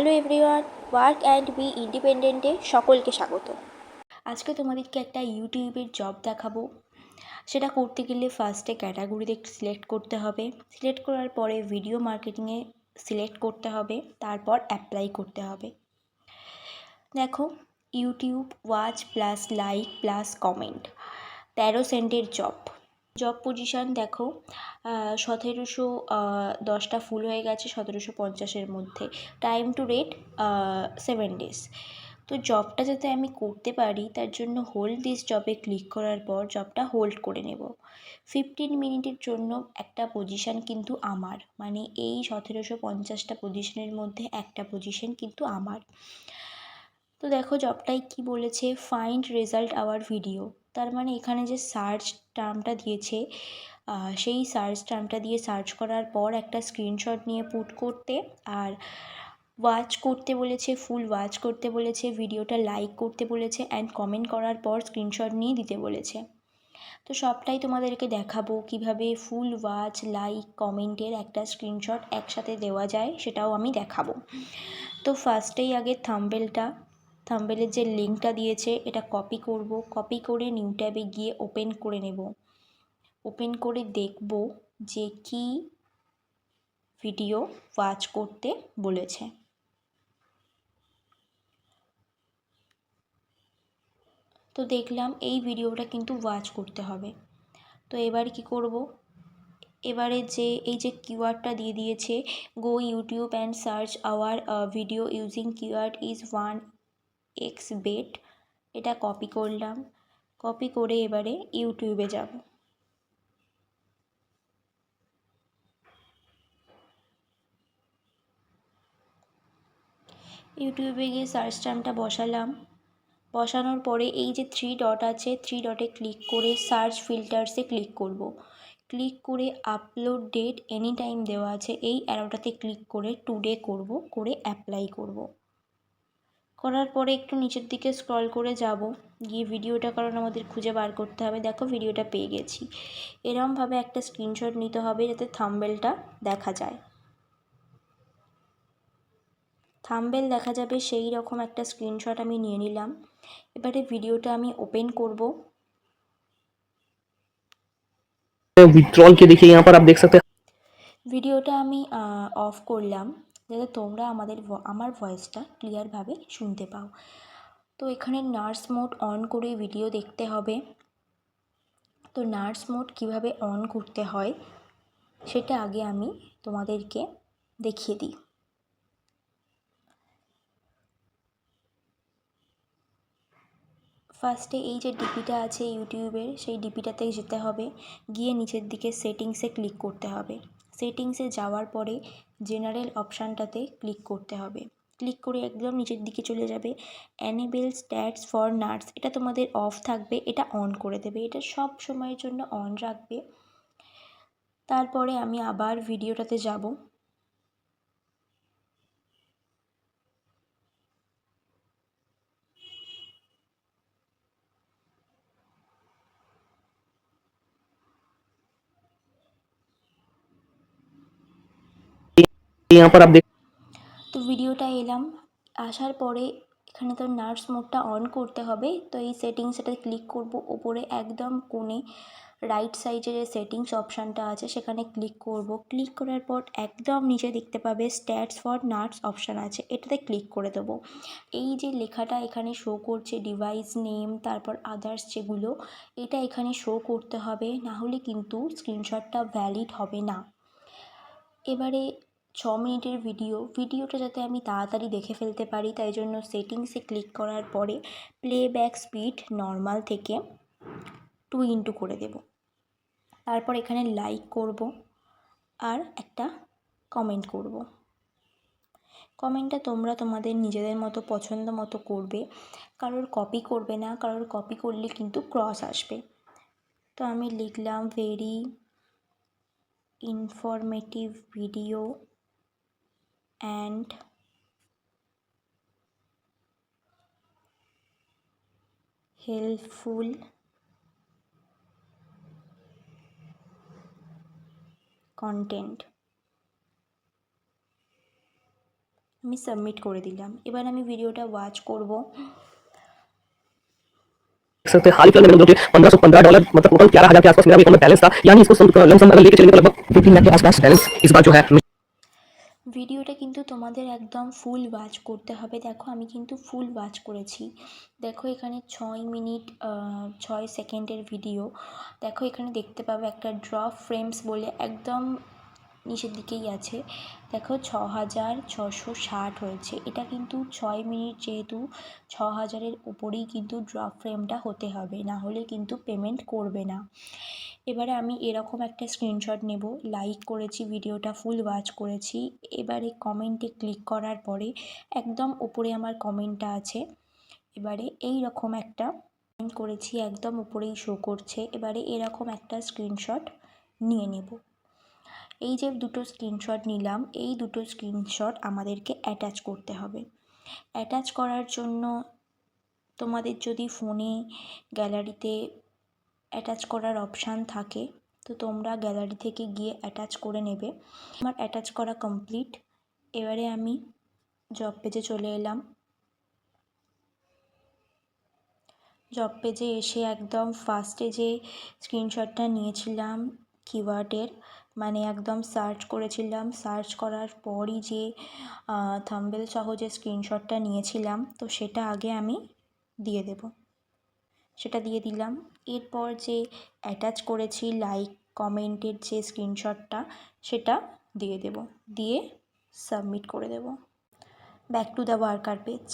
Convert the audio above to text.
Hello everyone, work and be ইন্ডিপেন্ডেন্টে সকলকে স্বাগত। আজকে তোমাদেরকে একটা ইউটিউবের জব দেখাবো। সেটা করতে গেলে ফার্স্টে ক্যাটাগরিতে সিলেক্ট করতে হবে। সিলেক্ট করার পরে ভিডিও মার্কেটিংয়ে সিলেক্ট করতে হবে, তারপর অ্যাপ্লাই করতে হবে। দেখো, YouTube watch plus like plus comment, 13 সেন্টের জব পজিশান দেখো, 1710টা ফুল হয়ে গেছে 1750-এর মধ্যে। Time to rate 7 days। তো জবটা যাতে আমি করতে পারি তার জন্য হোল্ড দিস জবে ক্লিক করার পর জবটা হোল্ড করে নেব। 15 মিনিটের জন্য একটা পজিশান কিন্তু আমার, মানে এই 1750টা পজিশনের মধ্যে একটা পজিশন কিন্তু আমার। তো দেখো জবটাই কি বলেছে, ফাইন্ড রেজাল্ট আওয়ার ভিডিও। তার মানে এখানে যে সার্চ টার্মটা দিয়েছে, সেই সার্চ টার্মটা দিয়ে সার্চ করার পর একটা স্ক্রিনশট নিয়ে পুট করতে, আর ওয়াচ করতে বলেছে, ফুল ওয়াচ করতে বলেছে, ভিডিওটা লাইক করতে বলেছে, অ্যান্ড কমেন্ট করার পর স্ক্রিনশট নিয়ে দিতে বলেছে। তো সবটাই তোমাদেরকে দেখাবো কিভাবে ফুল ওয়াচ লাইক কমেন্টের একটা স্ক্রিনশট একসাথে দেওয়া যায়, সেটাও আমি দেখাবো। তো ফার্স্টেই আগে থাম্বনেলের যে লিঙ্কটা দিয়েছে এটা কপি করব। কপি করে নিউ ট্যাবে গিয়ে ওপেন করে নেব। ওপেন করে দেখব যে কি ভিডিও ওয়াচ করতে বলেছে। তো দেখলাম এই ভিডিওটা কিন্তু ওয়াচ করতে হবে। তো এবার কি করব, এবারে এই যে কিওয়ার্ডটা দিয়ে দিয়েছে, go YouTube and search our video using keyword is 1x bet, এটা কপি করলাম। কপি করে এবারে ইউটিউবে যাব। ইউটিউবে গিয়ে সার্চ টার্মটা বসালাম। বসানোর পরে এই যে 3 ডট আছে, 3 ডটে ক্লিক করে সার্চ ফিল্টার্সে ক্লিক করব। ক্লিক করে আপলোড ডেট এনি টাইম দেওয়া আছে, এই অ্যারোটাতে ক্লিক করে টুডে করব, করে অ্যাপ্লাই করব। করার পরে একটু নিচের দিকে স্ক্রল করে যাব, গিয়ে ভিডিওটা কারণ আমাদের খুঁজে বার করতে হবে। দেখো ভিডিওটা পেয়ে গেছি। এরমভাবে একটা স্ক্রিনশট নিতে হবে যাতে থাম্বনেলটা দেখা যায়। থাম্বনেল দেখা যাবে সেই রকম একটা স্ক্রিনশট আমি নিয়ে নিলাম। এবারে ভিডিওটা আমি ওপেন করব। विड्रॉल के देखिए यहाँ पर आप देख सकते हैं। ভিডিওটা আমি অফ করলাম যাতে তোমরা আমার ভয়েসটা ক্লিয়ারভাবে শুনতে পাও। তো এখানে নার্স মোড অন করে ভিডিও দেখতে হবে। তো নার্স মোড কীভাবে অন করতে হয় সেটা আগে আমি তোমাদেরকে দেখিয়ে দিই। ফার্স্টে এই যে ডিপিটা আছে ইউটিউবের, সেই ডিপিটাতে যেতে হবে। গিয়ে নিচের দিকে সেটিংসে ক্লিক করতে হবে। সেটিংসে যাওয়ার পরে জেনারেল অপশানটাতে ক্লিক করতে হবে। ক্লিক করে একদম নিচের দিকে চলে যাবে। অ্যানেবেল স্ট্যাটস ফর নার্স, এটা তোমাদের অফ থাকবে, এটা অন করে দেবে, এটা সব সময়ের জন্য অন রাখবে। তারপরে আমি আবার ভিডিওটাতে যাব। यहाँ पर आप देख তো ভিডিওটা এলাম, আসার পরে এখানে তো নার্স মোডটা অন করতে হবে। তো এই সেটিংসটাতে ক্লিক করব, ওপরে একদম কোণে রাইট সাইডে যে সেটিংস অপশানটা আছে সেখানে ক্লিক করব। ক্লিক করার পর একদম নিচে দেখতে পাবে স্ট্যাটস ফর নার্স অপশান আছে, এটাতে ক্লিক করে দেবো। এই যে লেখাটা এখানে শো করছে ডিভাইস নেম, তারপর আদার্স যেগুলো, এটা এখানে শো করতে হবে, না হলে কিন্তু স্ক্রিনশটটা ভ্যালিড হবে না। এবারে 6 মিনিটের ভিডিওটা যাতে আমি তাড়াতাড়ি দেখে ফেলতে পারি তাই জন্য সেটিংসে ক্লিক করার পরে প্লেব্যাক স্পিড নর্মাল থেকে 2x করে দেব। তারপর এখানে লাইক করব আর একটা কমেন্ট করব। কমেন্টটা তোমরা তোমাদের নিজেদের মতো পছন্দ মতো করবে, কারোর কপি করবে না, কারোর কপি করলে কিন্তু ক্রস আসবে। তো আমি লিখলাম very informative video and helpful content. আমি সাবমিট করে দিলাম। এবার আমি ভিডিওটা ওয়াচ করব। देख सकते हैं हाल ही फिलहाल मैंने जो कि $1515 मतलब टोटल 11,000 के आसपास मेरा अकाउंट में बैलेंस था, यानी इसको लमसम अगर लेके चलेंगे तो लगभग 15 लाख के आसपास बैलेंस इस बार जो है ভিডিওটা কিন্তু তোমাদের একদম ফুল ওয়াচ করতে হবে। দেখো আমি কিন্তু ফুল ওয়াচ করেছি। দেখো এখানে 6 মিনিট 6 সেকেন্ডের ভিডিও। দেখো এখানে দেখতে পাবে একটা ড্রপ ফ্রেমস বলে একদম নিচের দিকেই আছে। দেখো 6,660 হয়েছে। এটা কিন্তু 6 মিনিট, যেহেতু 6,000-এর উপরেই কিন্তু ড্রপ ফ্রেমটা হতে হবে, না হলে কিন্তু পেমেন্ট করবে না। এবারে আমি এরকম একটা স্ক্রিনশট নেব। লাইক করেছি, ভিডিওটা ফুল ওয়াচ করেছি। এবারে কমেন্টে ক্লিক করার পরে একদম উপরে আমার কমেন্টটা আছে। এবারে এই রকম একটা কমেন্ট করেছি, একদম উপরেই শো করছে। এবারে এরকম একটা স্ক্রিনশট নিয়ে নেব। এই যে দুটো স্ক্রিনশট নিলাম, এই দুটো স্ক্রিনশট আমাদেরকে অ্যাটাচ করতে হবে। অ্যাটাচ করার জন্য তোমাদের যদি ফোনে গ্যালারিতে অ্যাটাচ করার অপশান থাকে তো তোমরা গ্যালারি থেকে গিয়ে অ্যাটাচ করে নেবে। আমার অ্যাটাচ করা কমপ্লিট। এবারে আমি জব পেজে চলে এলাম। জব পেজে এসে একদম ফার্স্টে যে স্ক্রিনশটটা নিয়েছিলাম কিওয়ার্ডের, মানে একদম সার্চ করেছিলাম, সার্চ করার পরই যে থাম্বনেল সহ যে স্ক্রিনশটটা নিয়েছিলাম তো সেটা আগে আমি দিয়ে দেব। সেটা দিয়ে দিলাম। এরপর যে অ্যাটাচ করেছি লাইক কমেন্টের যে স্ক্রিনশটটা সেটা দিয়ে দেব, দিয়ে সাবমিট করে দেব। Back to the worker page.